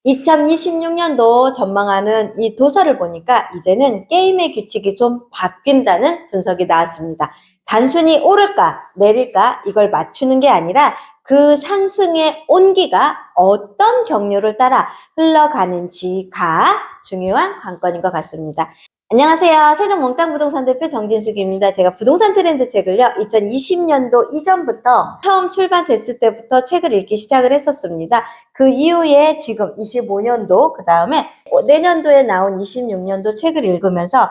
2026년도 전망하는 이 도서를 보니까 이제는 게임의 규칙이 좀 바뀐다는 분석이 나왔습니다. 단순히 오를까 내릴까 이걸 맞추는 게 아니라 그 상승의 온기가 어떤 경로를 따라 흘러가는지가 중요한 관건인 것 같습니다. 안녕하세요. 세종몽땅부동산 대표 정진숙입니다. 제가 부동산 트렌드 책을요, 2020년도 이전부터 처음 출간됐을 때부터 책을 읽기 시작을 했었습니다. 그 이후에 지금 25년도, 그 다음에 내년도에 나온 26년도 책을 읽으면서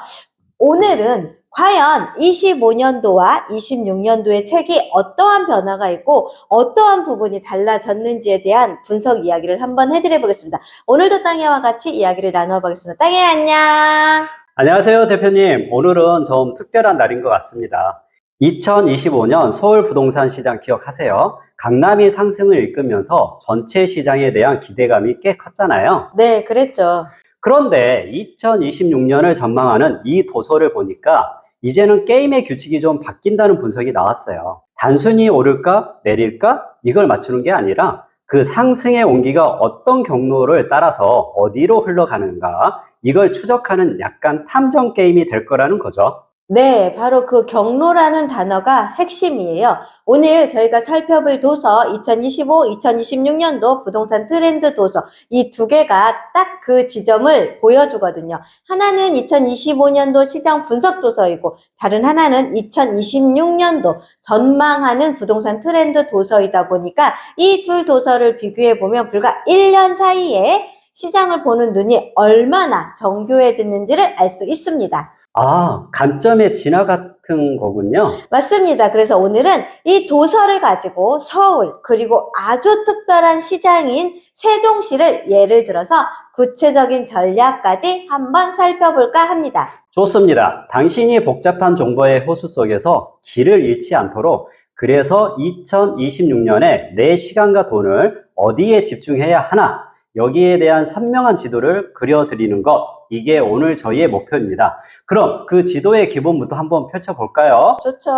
오늘은 과연 25년도와 26년도의 책이 어떠한 변화가 있고 어떠한 부분이 달라졌는지에 대한 분석 이야기를 한번 해드려 보겠습니다. 오늘도 땅이와 같이 이야기를 나누어 보겠습니다. 땅이 안녕! 안녕하세요, 대표님. 오늘은 좀 특별한 날인 것 같습니다. 2025년 서울 부동산 시장 기억하세요? 강남이 상승을 이끌면서 전체 시장에 대한 기대감이 꽤 컸잖아요. 네, 그랬죠. 그런데 2026년을 전망하는 이 도서를 보니까 이제는 게임의 규칙이 좀 바뀐다는 분석이 나왔어요. 단순히 오를까 내릴까 이걸 맞추는 게 아니라 그 상승의 온기가 어떤 경로를 따라서 어디로 흘러가는가 이걸 추적하는 약간 탐정 게임이 될 거라는 거죠. 네, 바로 그 경로라는 단어가 핵심이에요. 오늘 저희가 살펴볼 도서 2025, 2026년도 부동산 트렌드 도서 이 두 개가 딱 그 지점을 보여주거든요. 하나는 2025년도 시장 분석 도서이고 다른 하나는 2026년도 전망하는 부동산 트렌드 도서이다 보니까 이 둘 도서를 비교해 보면 불과 1년 사이에 시장을 보는 눈이 얼마나 정교해졌는지를 알 수 있습니다. 아, 관점의 진화 같은 거군요. 맞습니다. 그래서 오늘은 이 도서를 가지고 서울 그리고 아주 특별한 시장인 세종시를 예를 들어서 구체적인 전략까지 한번 살펴볼까 합니다. 좋습니다. 당신이 복잡한 정보의 호수 속에서 길을 잃지 않도록 그래서 2026년에 내 시간과 돈을 어디에 집중해야 하나 여기에 대한 선명한 지도를 그려드리는 것 이게 오늘 저희의 목표입니다. 그럼 그 지도의 기본부터 한번 펼쳐볼까요? 좋죠.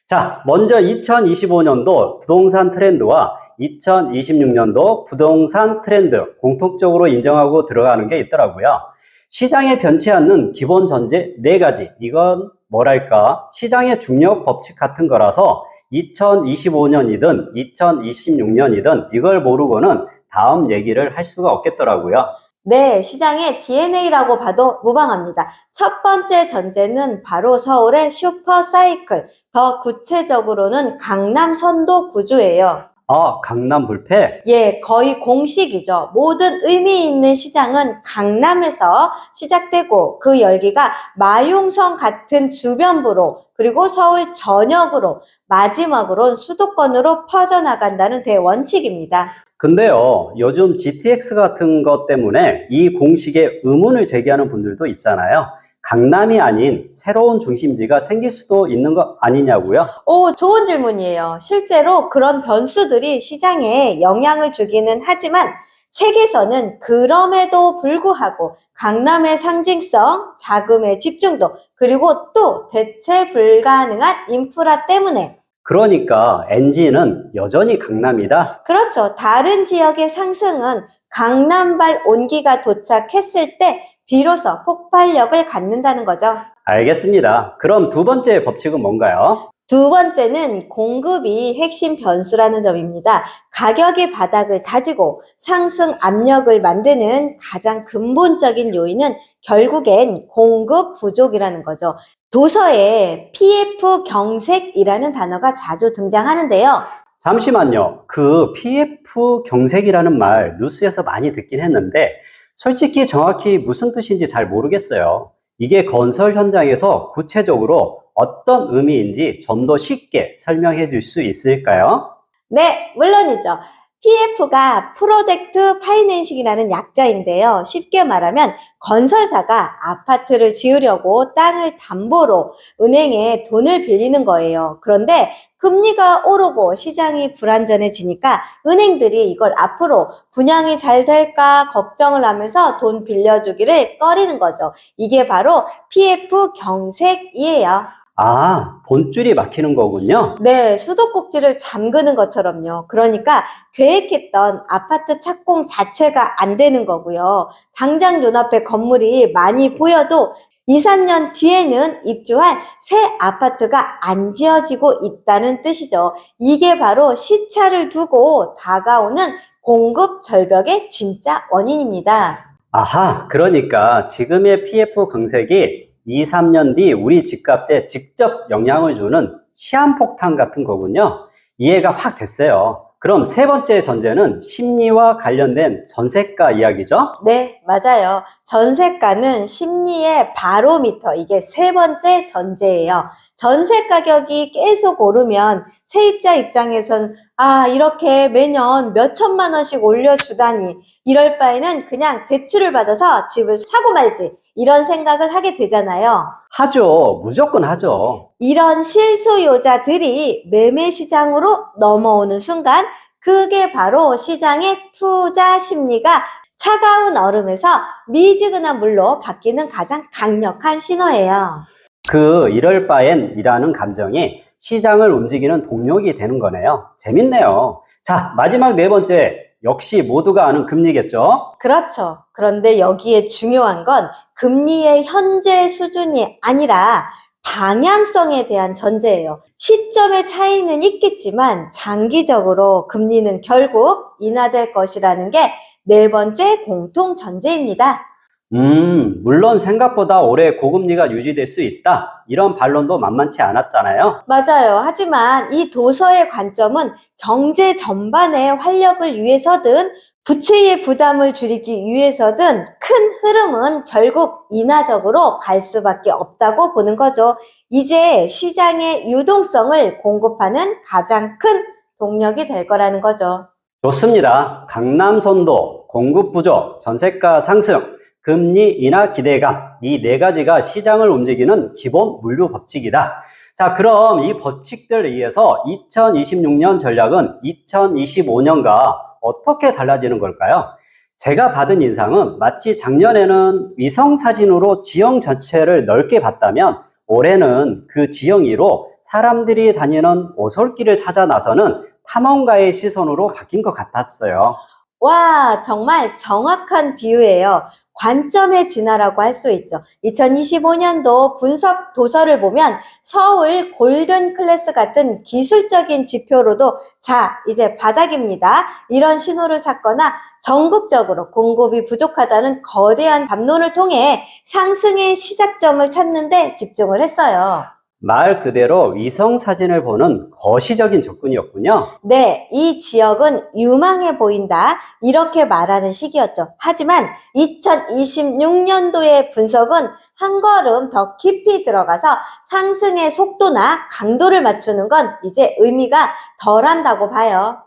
자, 먼저 2025년도 부동산 트렌드와 2026년도 부동산 트렌드 공통적으로 인정하고 들어가는 게 있더라고요. 시장에 변치 않는 기본 전제 4가지. 이건 뭐랄까? 시장의 중력 법칙 같은 거라서 2025년이든 2026년이든 이걸 모르고는 다음 얘기를 할 수가 없겠더라고요. 네, 시장의 DNA라고 봐도 무방합니다. 첫 번째 전제는 바로 서울의 슈퍼사이클, 더 구체적으로는 강남 선도 구조예요. 아, 강남 불패? 예, 거의 공식이죠. 모든 의미 있는 시장은 강남에서 시작되고 그 열기가 마용성 같은 주변부로 그리고 서울 전역으로 마지막으로는 수도권으로 퍼져나간다는 대원칙입니다. 근데요, 요즘 GTX 같은 것 때문에 이 공식에 의문을 제기하는 분들도 있잖아요. 강남이 아닌 새로운 중심지가 생길 수도 있는 거 아니냐고요? 오, 좋은 질문이에요. 실제로 그런 변수들이 시장에 영향을 주기는 하지만 책에서는 그럼에도 불구하고 강남의 상징성, 자금의 집중도, 그리고 또 대체 불가능한 인프라 때문에 그러니까 NG는 여전히 강남이다? 그렇죠. 다른 지역의 상승은 강남발 온기가 도착했을 때 비로소 폭발력을 갖는다는 거죠. 알겠습니다. 그럼 두 번째 법칙은 뭔가요? 두 번째는 공급이 핵심 변수라는 점입니다. 가격의 바닥을 다지고 상승 압력을 만드는 가장 근본적인 요인은 결국엔 공급 부족이라는 거죠. 도서에 PF 경색이라는 단어가 자주 등장하는데요. 잠시만요. 그 PF 경색이라는 말 뉴스에서 많이 듣긴 했는데 솔직히 정확히 무슨 뜻인지 잘 모르겠어요. 이게 건설 현장에서 구체적으로 어떤 의미인지 좀 더 쉽게 설명해 줄 수 있을까요? 네, 물론이죠. PF가 프로젝트 파이낸싱이라는 약자인데요. 쉽게 말하면 건설사가 아파트를 지으려고 땅을 담보로 은행에 돈을 빌리는 거예요. 그런데 금리가 오르고 시장이 불안전해지니까 은행들이 이걸 앞으로 분양이 잘 될까 걱정을 하면서 돈 빌려주기를 꺼리는 거죠. 이게 바로 PF 경색이에요. 아, 돈줄이 막히는 거군요. 네, 수도꼭지를 잠그는 것처럼요. 그러니까 계획했던 아파트 착공 자체가 안 되는 거고요. 당장 눈앞에 건물이 많이 보여도 2, 3년 뒤에는 입주할 새 아파트가 안 지어지고 있다는 뜻이죠. 이게 바로 시차를 두고 다가오는 공급 절벽의 진짜 원인입니다. 아하, 그러니까 지금의 PF 공색이 2, 3년 뒤 우리 집값에 직접 영향을 주는 시한폭탄 같은 거군요. 이해가 확 됐어요. 그럼 세 번째 전제는 심리와 관련된 전세가 이야기죠? 네, 맞아요. 전세가는 심리의 바로미터, 이게 세 번째 전제예요. 전세 가격이 계속 오르면 세입자 입장에선 이렇게 매년 몇 천만 원씩 올려주다니 이럴 바에는 그냥 대출을 받아서 집을 사고 말지 이런 생각을 하게 되잖아요. 하죠. 무조건 하죠. 이런 실소유자들이 매매 시장으로 넘어오는 순간 그게 바로 시장의 투자 심리가 차가운 얼음에서 미지근한 물로 바뀌는 가장 강력한 신호예요. 이럴 바엔 이라는 감정이 시장을 움직이는 동력이 되는 거네요. 재밌네요. 자, 마지막 네 번째. 역시 모두가 아는 금리겠죠? 그렇죠. 그런데 여기에 중요한 건 금리의 현재 수준이 아니라 방향성에 대한 전제예요. 시점의 차이는 있겠지만 장기적으로 금리는 결국 인하될 것이라는 게 네 번째 공통 전제입니다. 물론 생각보다 오래 고금리가 유지될 수 있다. 이런 반론도 만만치 않았잖아요. 맞아요. 하지만 이 도서의 관점은 경제 전반의 활력을 위해서든 부채의 부담을 줄이기 위해서든 큰 흐름은 결국 인하적으로 갈 수밖에 없다고 보는 거죠. 이제 시장의 유동성을 공급하는 가장 큰 동력이 될 거라는 거죠. 좋습니다. 강남선도, 공급 부족, 전세가 상승, 금리 인하 기대감, 이 네 가지가 시장을 움직이는 기본 물류 법칙이다. 자, 그럼 이 법칙들에 의해서 2026년 전략은 2025년과 어떻게 달라지는 걸까요? 제가 받은 인상은 마치 작년에는 위성 사진으로 지형 전체를 넓게 봤다면 올해는 그 지형 위로 사람들이 다니는 오솔길을 찾아 나서는 탐험가의 시선으로 바뀐 것 같았어요. 와, 정말 정확한 비유예요. 관점의 진화라고 할 수 있죠. 2025년도 분석 도서를 보면 서울 골든 클래스 같은 기술적인 지표로도 자, 이제 바닥입니다. 이런 신호를 찾거나 전국적으로 공급이 부족하다는 거대한 담론을 통해 상승의 시작점을 찾는 데 집중을 했어요. 말 그대로 위성 사진을 보는 거시적인 접근이었군요. 네, 이 지역은 유망해 보인다. 이렇게 말하는 시기였죠. 하지만 2026년도의 분석은 한 걸음 더 깊이 들어가서 상승의 속도나 강도를 맞추는 건 이제 의미가 덜한다고 봐요.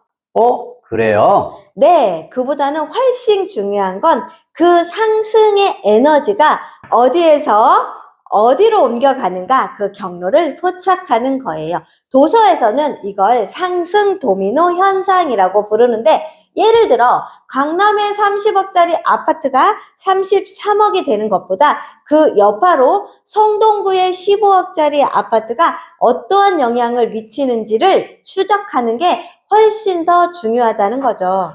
그래요? 네, 그보다는 훨씬 중요한 건 그 상승의 에너지가 어디에서 어디로 옮겨가는가 그 경로를 포착하는 거예요. 도서에서는 이걸 상승 도미노 현상이라고 부르는데 예를 들어 강남의 30억짜리 아파트가 33억이 되는 것보다 그 여파로 성동구의 15억짜리 아파트가 어떠한 영향을 미치는지를 추적하는 게 훨씬 더 중요하다는 거죠.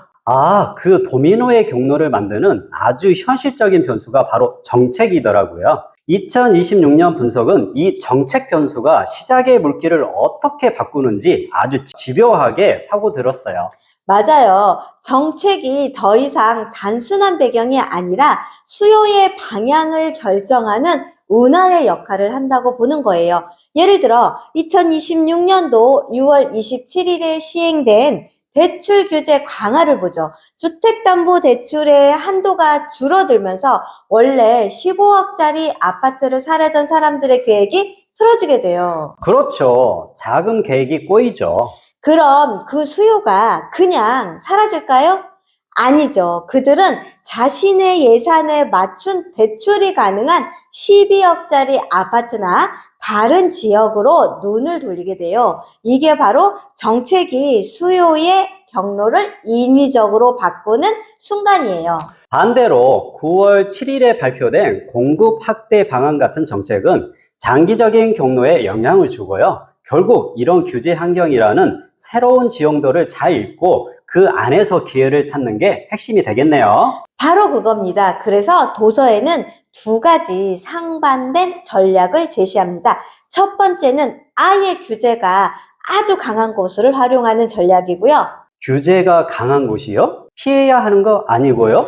그 도미노의 경로를 만드는 아주 현실적인 변수가 바로 정책이더라고요. 2026년 분석은 이 정책 변수가 시장의 물기를 어떻게 바꾸는지 아주 집요하게 파고들었어요. 맞아요. 정책이 더 이상 단순한 배경이 아니라 수요의 방향을 결정하는 운하의 역할을 한다고 보는 거예요. 예를 들어 2026년도 6월 27일에 시행된 대출 규제 강화를 보죠. 주택담보대출의 한도가 줄어들면서 원래 15억짜리 아파트를 사려던 사람들의 계획이 틀어지게 돼요. 그렇죠. 자금 계획이 꼬이죠. 그럼 그 수요가 그냥 사라질까요? 아니죠. 그들은 자신의 예산에 맞춘 대출이 가능한 12억짜리 아파트나 다른 지역으로 눈을 돌리게 돼요. 이게 바로 정책이 수요의 경로를 인위적으로 바꾸는 순간이에요. 반대로 9월 7일에 발표된 공급 확대 방안 같은 정책은 장기적인 경로에 영향을 주고요. 결국 이런 규제 환경이라는 새로운 지형도를 잘 읽고 그 안에서 기회를 찾는 게 핵심이 되겠네요. 바로 그겁니다. 그래서 도서에는 두 가지 상반된 전략을 제시합니다. 첫 번째는 아예 규제가 아주 강한 곳을 활용하는 전략이고요. 규제가 강한 곳이요? 피해야 하는 거 아니고요?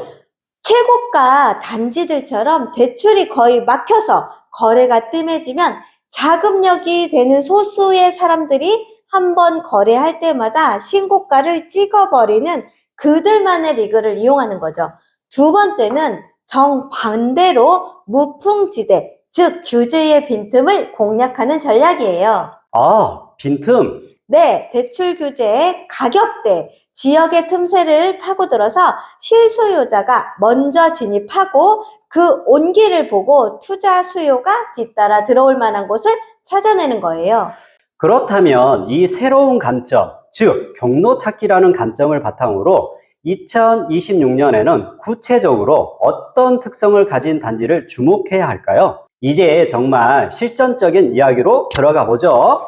최고가 단지들처럼 대출이 거의 막혀서 거래가 뜸해지면 자금력이 되는 소수의 사람들이 한번 거래할 때마다 신고가를 찍어버리는 그들만의 리그를 이용하는 거죠. 두 번째는 정반대로 무풍지대, 즉 규제의 빈틈을 공략하는 전략이에요. 아, 빈틈. 네, 대출 규제의 가격대, 지역의 틈새를 파고들어서 실수요자가 먼저 진입하고 그 온기를 보고 투자 수요가 뒤따라 들어올 만한 곳을 찾아내는 거예요. 그렇다면 이 새로운 관점, 즉 경로 찾기라는 관점을 바탕으로 2026년에는 구체적으로 어떤 특성을 가진 단지를 주목해야 할까요? 이제 정말 실전적인 이야기로 들어가 보죠.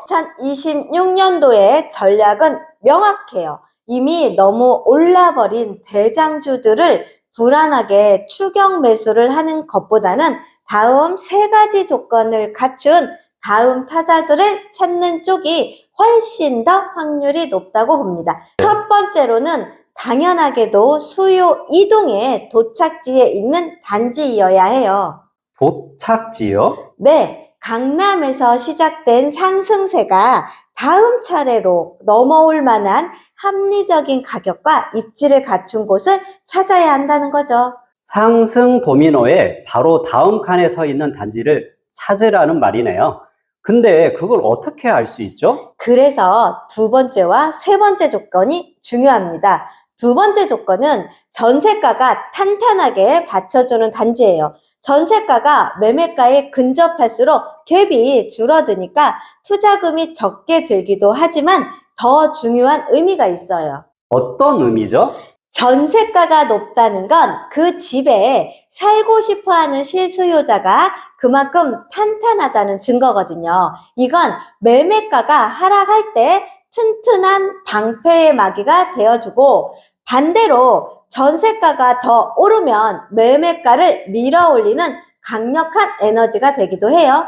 2026년도의 전략은 명확해요. 이미 너무 올라버린 대장주들을 불안하게 추격 매수를 하는 것보다는 다음 세 가지 조건을 갖춘 다음 타자들을 찾는 쪽이 훨씬 더 확률이 높다고 봅니다. 첫 번째로는 당연하게도 수요 이동의 도착지에 있는 단지이어야 해요. 도착지요? 네, 강남에서 시작된 상승세가 다음 차례로 넘어올 만한 합리적인 가격과 입지를 갖춘 곳을 찾아야 한다는 거죠. 상승 도미노의 바로 다음 칸에 서 있는 단지를 찾으라는 말이네요. 근데 그걸 어떻게 알 수 있죠? 그래서 두 번째와 세 번째 조건이 중요합니다. 두 번째 조건은 전세가가 탄탄하게 받쳐주는 단지예요. 전세가가 매매가에 근접할수록 갭이 줄어드니까 투자금이 적게 들기도 하지만 더 중요한 의미가 있어요. 어떤 의미죠? 전세가가 높다는 건 그 집에 살고 싶어 하는 실수요자가 그만큼 탄탄하다는 증거거든요. 이건 매매가가 하락할 때 튼튼한 방패의 마귀가 되어주고 반대로 전세가가 더 오르면 매매가를 밀어 올리는 강력한 에너지가 되기도 해요.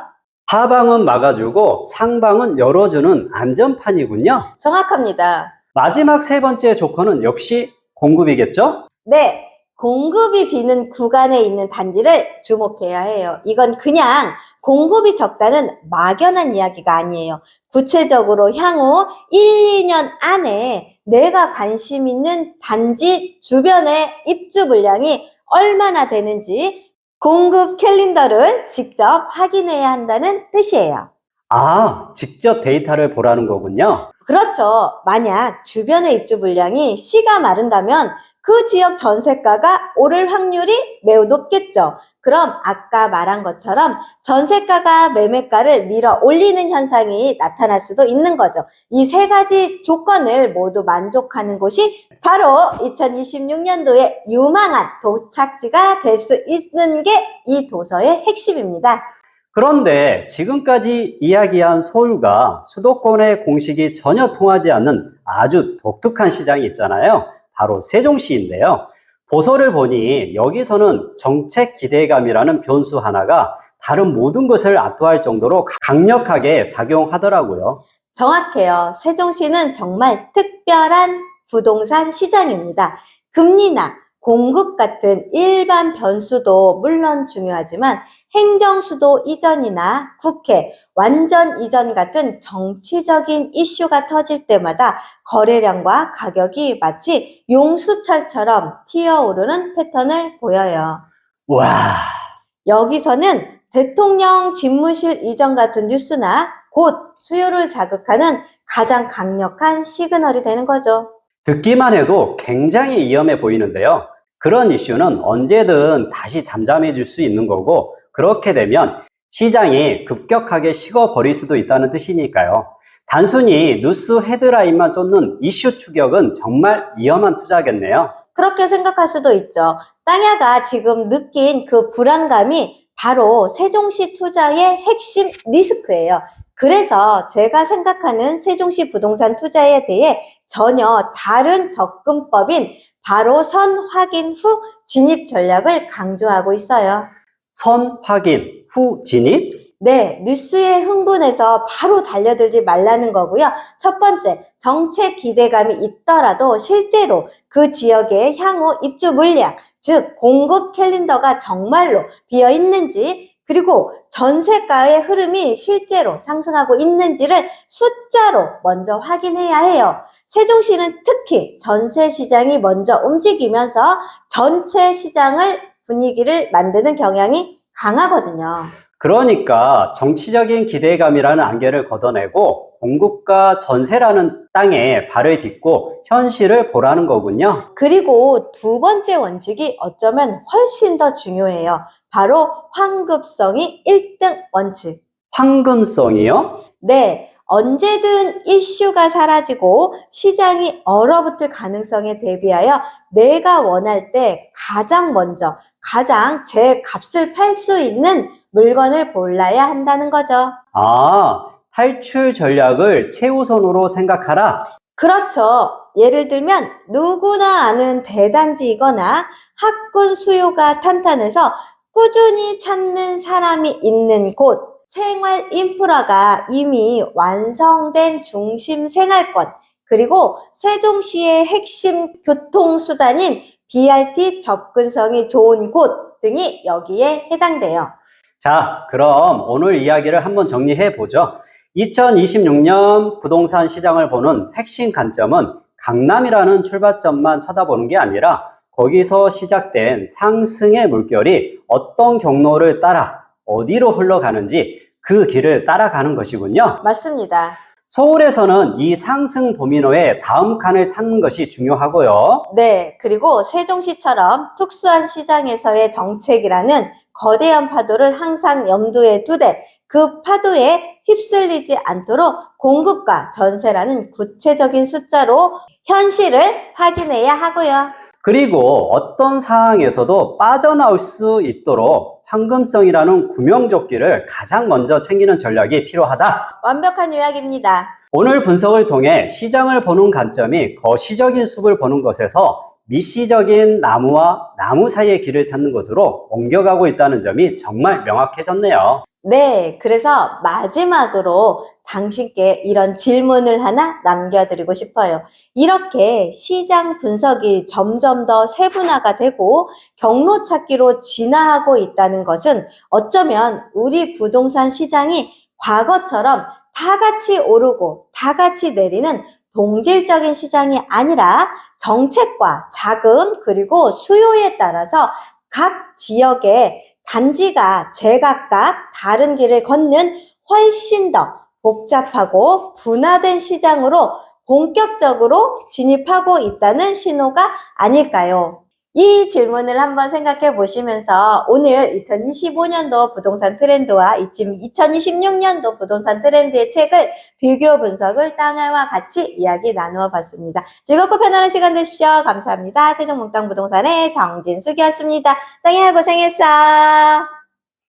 하방은 막아주고 상방은 열어주는 안전판이군요. 정확합니다. 마지막 세 번째 조건은 역시 공급이겠죠? 네, 공급이 비는 구간에 있는 단지를 주목해야 해요. 이건 그냥 공급이 적다는 막연한 이야기가 아니에요. 구체적으로 향후 1, 2년 안에 내가 관심 있는 단지 주변의 입주 물량이 얼마나 되는지 공급 캘린더를 직접 확인해야 한다는 뜻이에요. 아, 직접 데이터를 보라는 거군요. 그렇죠. 만약 주변의 입주 물량이 씨가 마른다면 그 지역 전세가가 오를 확률이 매우 높겠죠. 그럼 아까 말한 것처럼 전세가가 매매가를 밀어 올리는 현상이 나타날 수도 있는 거죠. 이 세 가지 조건을 모두 만족하는 곳이 바로 2026년도에 유망한 도착지가 될 수 있는 게 이 도서의 핵심입니다. 그런데 지금까지 이야기한 서울과 수도권의 공식이 전혀 통하지 않는 아주 독특한 시장이 있잖아요. 바로 세종시인데요. 보서를 보니 여기서는 정책 기대감이라는 변수 하나가 다른 모든 것을 압도할 정도로 강력하게 작용하더라고요. 정확해요. 세종시는 정말 특별한 부동산 시장입니다. 금리나 공급 같은 일반 변수도 물론 중요하지만 행정수도 이전이나 국회, 완전 이전 같은 정치적인 이슈가 터질 때마다 거래량과 가격이 마치 용수철처럼 튀어오르는 패턴을 보여요. 와, 여기서는 대통령 집무실 이전 같은 뉴스나 곧 수요를 자극하는 가장 강력한 시그널이 되는 거죠. 듣기만 해도 굉장히 위험해 보이는데요. 그런 이슈는 언제든 다시 잠잠해질 수 있는 거고, 그렇게 되면 시장이 급격하게 식어버릴 수도 있다는 뜻이니까요. 단순히 뉴스 헤드라인만 쫓는 이슈 추격은 정말 위험한 투자겠네요. 그렇게 생각할 수도 있죠. 땅야가 지금 느낀 그 불안감이 바로 세종시 투자의 핵심 리스크예요. 그래서 제가 생각하는 세종시 부동산 투자에 대해 전혀 다른 접근법인 바로 선 확인 후 진입 전략을 강조하고 있어요. 선 확인 후 진입? 네, 뉴스에 흥분해서 바로 달려들지 말라는 거고요. 첫 번째, 정책 기대감이 있더라도 실제로 그 지역의 향후 입주 물량, 즉 공급 캘린더가 정말로 비어 있는지, 그리고 전세가의 흐름이 실제로 상승하고 있는지를 숫자로 먼저 확인해야 해요. 세종시는 특히 전세 시장이 먼저 움직이면서 전체 시장을 분위기를 만드는 경향이 강하거든요. 그러니까 정치적인 기대감이라는 안개를 걷어내고 공급과 전세라는 땅에 발을 딛고 현실을 보라는 거군요. 그리고 두 번째 원칙이 어쩌면 훨씬 더 중요해요. 바로 황급성이 1등 원칙. 황금성이요? 네, 언제든 이슈가 사라지고 시장이 얼어붙을 가능성에 대비하여 내가 원할 때 가장 먼저 가장 제 값을 팔 수 있는 물건을 골라야 한다는 거죠. 아, 탈출 전략을 최우선으로 생각하라. 그렇죠. 예를 들면 누구나 아는 대단지이거나 학군 수요가 탄탄해서 꾸준히 찾는 사람이 있는 곳, 생활 인프라가 이미 완성된 중심 생활권, 그리고 세종시의 핵심 교통수단인 BRT 접근성이 좋은 곳 등이 여기에 해당돼요. 자, 그럼 오늘 이야기를 한번 정리해 보죠. 2026년 부동산 시장을 보는 핵심 관점은 강남이라는 출발점만 쳐다보는 게 아니라 거기서 시작된 상승의 물결이 어떤 경로를 따라 어디로 흘러가는지 그 길을 따라가는 것이군요. 맞습니다. 서울에서는 이 상승 도미노의 다음 칸을 찾는 것이 중요하고요. 네, 그리고 세종시처럼 특수한 시장에서의 정책이라는 거대한 파도를 항상 염두에 두되 그 파도에 휩쓸리지 않도록 공급과 전세라는 구체적인 숫자로 현실을 확인해야 하고요. 그리고 어떤 상황에서도 빠져나올 수 있도록 황금성이라는 구명조끼를 가장 먼저 챙기는 전략이 필요하다. 완벽한 요약입니다. 오늘 분석을 통해 시장을 보는 관점이 거시적인 숲을 보는 것에서 미시적인 나무와 나무 사이의 길을 찾는 것으로 옮겨가고 있다는 점이 정말 명확해졌네요. 네, 그래서 마지막으로 당신께 이런 질문을 하나 남겨드리고 싶어요. 이렇게 시장 분석이 점점 더 세분화가 되고 경로 찾기로 진화하고 있다는 것은 어쩌면 우리 부동산 시장이 과거처럼 다 같이 오르고 다 같이 내리는 동질적인 시장이 아니라 정책과 자금 그리고 수요에 따라서 각 지역의 단지가 제각각 다른 길을 걷는 훨씬 더 복잡하고 분화된 시장으로 본격적으로 진입하고 있다는 신호가 아닐까요? 이 질문을 한번 생각해 보시면서 오늘 2025년도 부동산 트렌드와 지금 2026년도 부동산 트렌드의 책을 비교 분석을 땅과 같이 이야기 나누어 봤습니다. 즐겁고 편안한 시간 되십시오. 감사합니다. 세종몽땅 부동산의 정진숙이었습니다. 땅이야 고생했어.